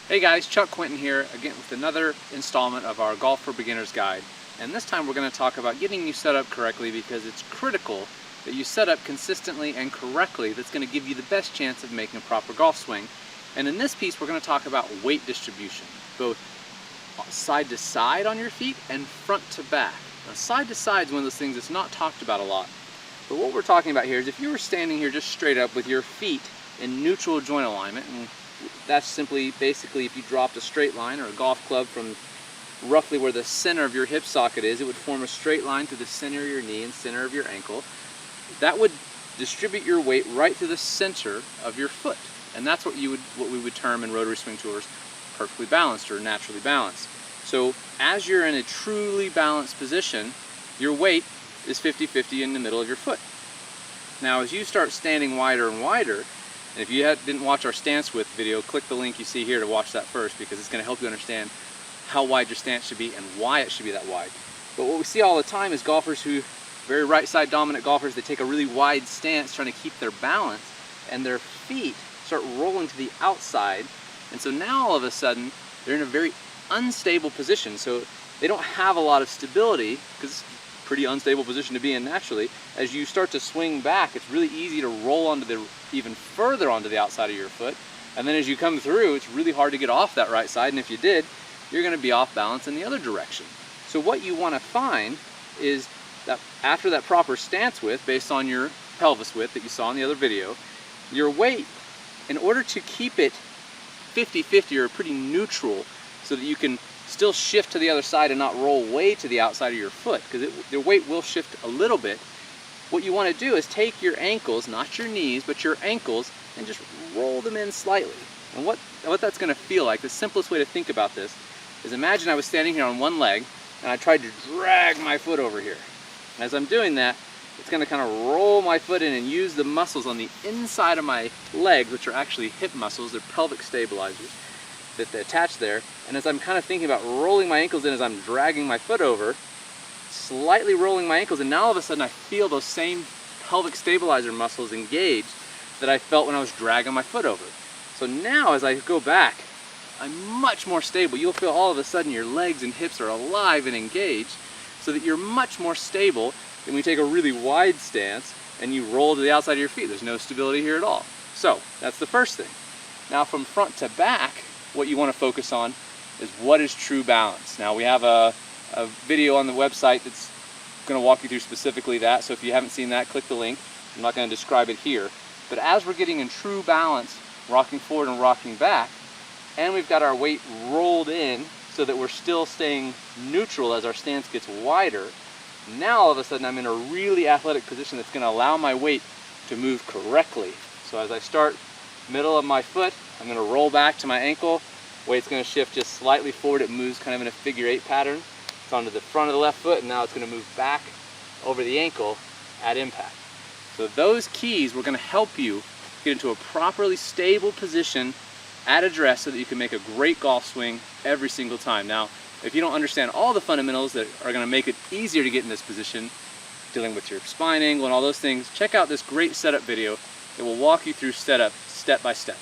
Hey guys, Chuck Quinton here again with another installment of our Golf for Beginners guide. And this time we're going to talk about getting you set up correctly, because it's critical that you set up consistently and correctly. That's going to give you the best chance of making a proper golf swing. And in this piece we're going to talk about weight distribution, both side to side on your feet and front to back. Now, side to side is one of those things that's not talked about a lot. But what we're talking about here is if you were standing here just straight up with your feet in neutral joint alignment, and that's simply basically if you dropped a straight line or a golf club from roughly where the center of your hip socket is, it would form a straight line through the center of your knee and center of your ankle. That would distribute your weight right through the center of your foot. And that's what we would term in rotary swing tours perfectly balanced or naturally balanced. So as you're in a truly balanced position, your weight is 50-50 in the middle of your foot. Now as you start standing wider and wider, and if you didn't watch our stance width video, click the link you see here to watch that first, because it's going to help you understand how wide your stance should be and why it should be that wide. But what we see all the time is golfers who, very right side dominant golfers, they take a really wide stance trying to keep their balance, and their feet start rolling to the outside. And so now all of a sudden they're in a very unstable position. So they don't have a lot of stability, because it's a pretty unstable position to be in naturally. As you start to swing back, it's really easy to roll even further onto the outside of your foot. And then as you come through, it's really hard to get off that right side. And if you did, you're going to be off balance in the other direction. So what you want to find is that after that proper stance width, based on your pelvis width that you saw in the other video, your weight, in order to keep it 50-50 or pretty neutral, so that you can still shift to the other side and not roll way to the outside of your foot, because your weight will shift a little bit. What you want to do is take your ankles, not your knees, but your ankles, and just roll them in slightly. And what that's going to feel like, the simplest way to think about this is, imagine I was standing here on one leg and I tried to drag my foot over here. And as I'm doing that, it's going to kind of roll my foot in and use the muscles on the inside of my legs, which are actually hip muscles, they're pelvic stabilizers that they attach there. And as I'm kind of thinking about rolling my ankles in as I'm dragging my foot over, slightly rolling my ankles, and now all of a sudden I feel those same pelvic stabilizer muscles engaged that I felt when I was dragging my foot over. So now as I go back, I'm much more stable. You'll feel all of a sudden your legs and hips are alive and engaged, so that you're much more stable than when you take a really wide stance and you roll to the outside of your feet. There's no stability here at all. So that's the first thing. Now from front to back, what you want to focus on is what is true balance. Now we have a video on the website that's going to walk you through specifically that, so if you haven't seen that, click the link. I'm not going to describe it here. But as we're getting in true balance, rocking forward and rocking back, and we've got our weight rolled in so that we're still staying neutral as our stance gets wider, now all of a sudden I'm in a really athletic position that's going to allow my weight to move correctly. So as I start middle of my foot, I'm going to roll back to my ankle, weight's going to shift just slightly forward, it moves kind of in a figure 8 pattern. It's onto the front of the left foot, and now it's going to move back over the ankle at impact. So those keys were going to help you get into a properly stable position at address so that you can make a great golf swing every single time. Now, if you don't understand all the fundamentals that are going to make it easier to get in this position, dealing with your spine angle and all those things, check out this great setup video that will walk you through setup step by step.